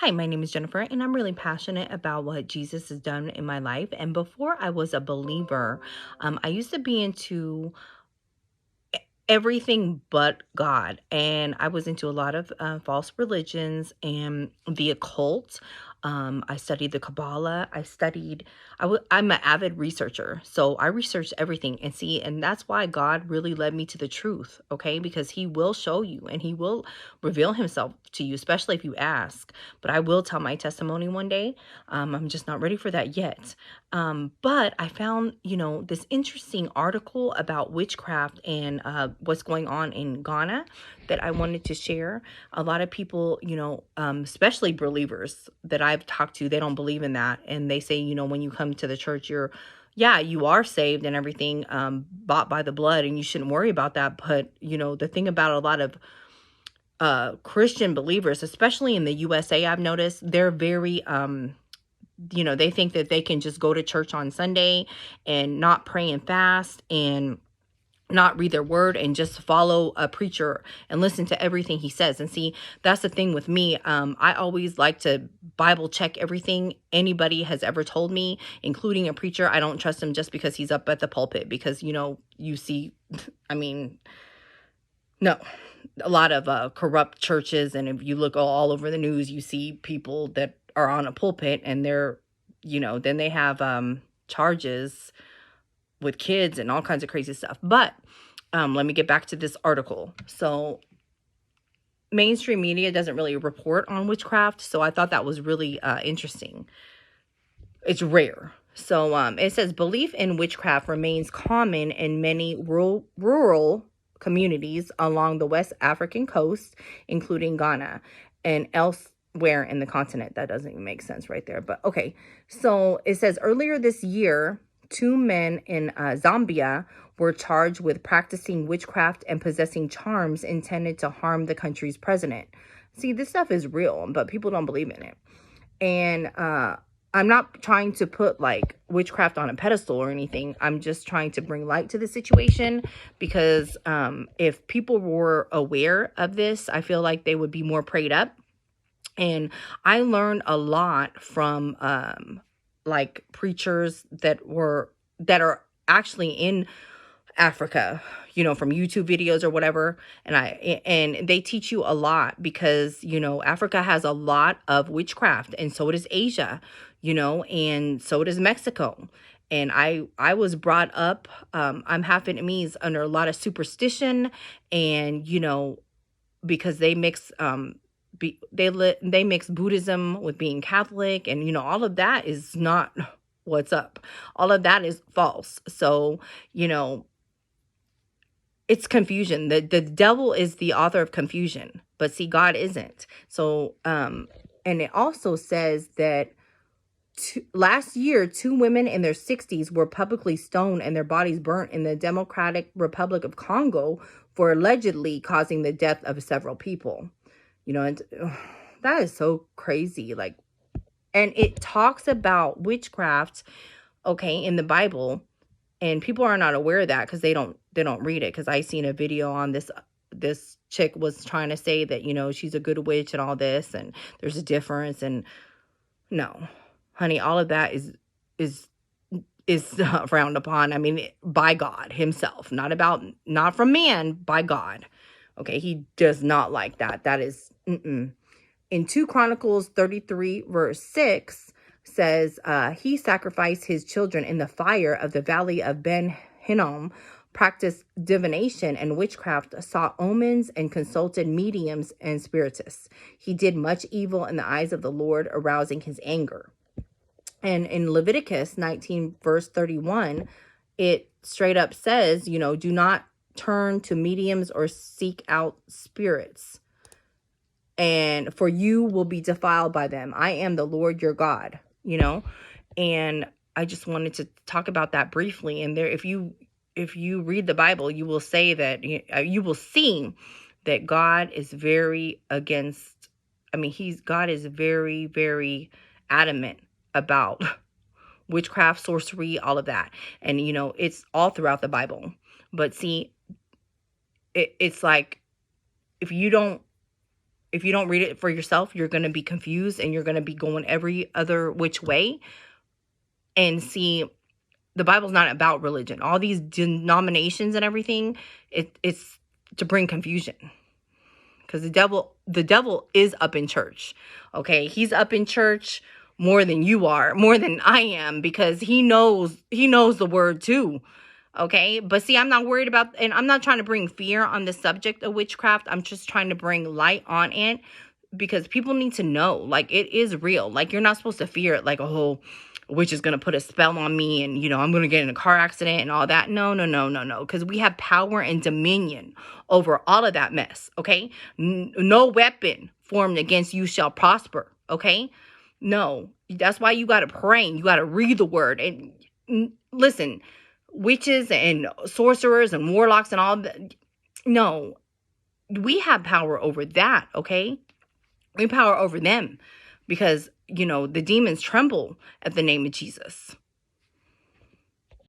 Hi, my name is Jennifer, and I'm really passionate about what Jesus has done in my life. And before I was a believer, I used to be into everything but God. And I was into a lot of false religions and the occult. I studied the Kabbalah. I'm an avid researcher. So I researched everything and that's why God really led me to the truth. Okay. Because he will show you and he will reveal himself to you, especially if you ask. But I will tell my testimony one day. I'm just not ready for that yet. But I found, this interesting article about witchcraft and what's going on in Ghana that I wanted to share. A lot of people, especially believers that I've talked to, they don't believe in that. And they say, when you come to the church, yeah, you are saved and everything, bought by the blood, and you shouldn't worry about that. But, the thing about a lot of Christian believers, especially in the USA, I've noticed they're very, they think that they can just go to church on Sunday and not pray and fast and not read their word and just follow a preacher and listen to everything he says. And see, that's the thing with me. I always like to Bible check everything anybody has ever told me, including a preacher. I don't trust him just because he's up at the pulpit because, you see, I mean, no, a lot of corrupt churches. And if you look all over the news, you see people that are on a pulpit and they're, then they have charges with kids and all kinds of crazy stuff. But let me get back to this article. So mainstream media doesn't really report on witchcraft. So I thought that was really interesting. It's rare. So it says belief in witchcraft remains common in many rural communities along the West African coast, including Ghana and elsewhere in the continent. That doesn't even make sense right there. But okay. So it says earlier this year, 2 men in Zambia were charged with practicing witchcraft and possessing charms intended to harm the country's president. See, this stuff is real, but people don't believe in it. And I'm not trying to put like witchcraft on a pedestal or anything. I'm just trying to bring light to the situation because if people were aware of this, I feel like they would be more prayed up. And I learned a lot from like preachers that are actually in Africa, from YouTube videos or whatever. And they teach you a lot because, Africa has a lot of witchcraft, and so does Asia, and so does Mexico. And I was brought up, I'm half Vietnamese, under a lot of superstition and, because they mix, they mix Buddhism with being Catholic, and all of that is not what's up. All of that is false. So, it's confusion. The devil is the author of confusion, but see, God isn't. So, and it also says that last year, 2 women in their 60s were publicly stoned and their bodies burnt in the Democratic Republic of Congo for allegedly causing the death of several people. And that is so crazy. Like, and it talks about witchcraft, okay, in the Bible. And people are not aware of that because they don't read it. Because I seen a video on this chick was trying to say that, she's a good witch and all this, and there's a difference. And no, honey, all of that is frowned upon. I mean, by God himself, not from man, by God. Okay, he does not like that. That is, In 2 Chronicles 33 verse 6, says he sacrificed his children in the fire of the valley of Ben Hinnom, practiced divination and witchcraft, saw omens, and consulted mediums and spiritists. He did much evil in the eyes of the Lord, arousing his anger. And in Leviticus 19 verse 31, it straight up says, do not turn to mediums or seek out spirits, and for you will be defiled by them. I am the Lord your God. And I just wanted to talk about that briefly. And there, if you read the Bible, you will say that you will see that God is very against. I mean, God is very, very adamant about witchcraft, sorcery, all of that. And it's all throughout the Bible. But see, it's like if you If you don't read it for yourself, you're going to be confused and you're going to be going every other which way. And see, the Bible's not about religion. All these denominations and everything, it's to bring confusion. Because the devil is up in church. Okay, he's up in church more than you are, more than I am, because he knows the word too. Okay, but see, I'm not worried about, and I'm not trying to bring fear on the subject of witchcraft. I'm just trying to bring light on it, because people need to know, like, it is real. Like, you're not supposed to fear it, like, oh, a witch is going to put a spell on me and, I'm going to get in a car accident and all that. No, because we have power and dominion over all of that mess. Okay, no weapon formed against you shall prosper. Okay, no, that's why you got to pray. You got to read the word. And listen, witches and sorcerers and warlocks and all that, no, we have power over that. Okay, we have power over them, because the demons tremble at the name of Jesus.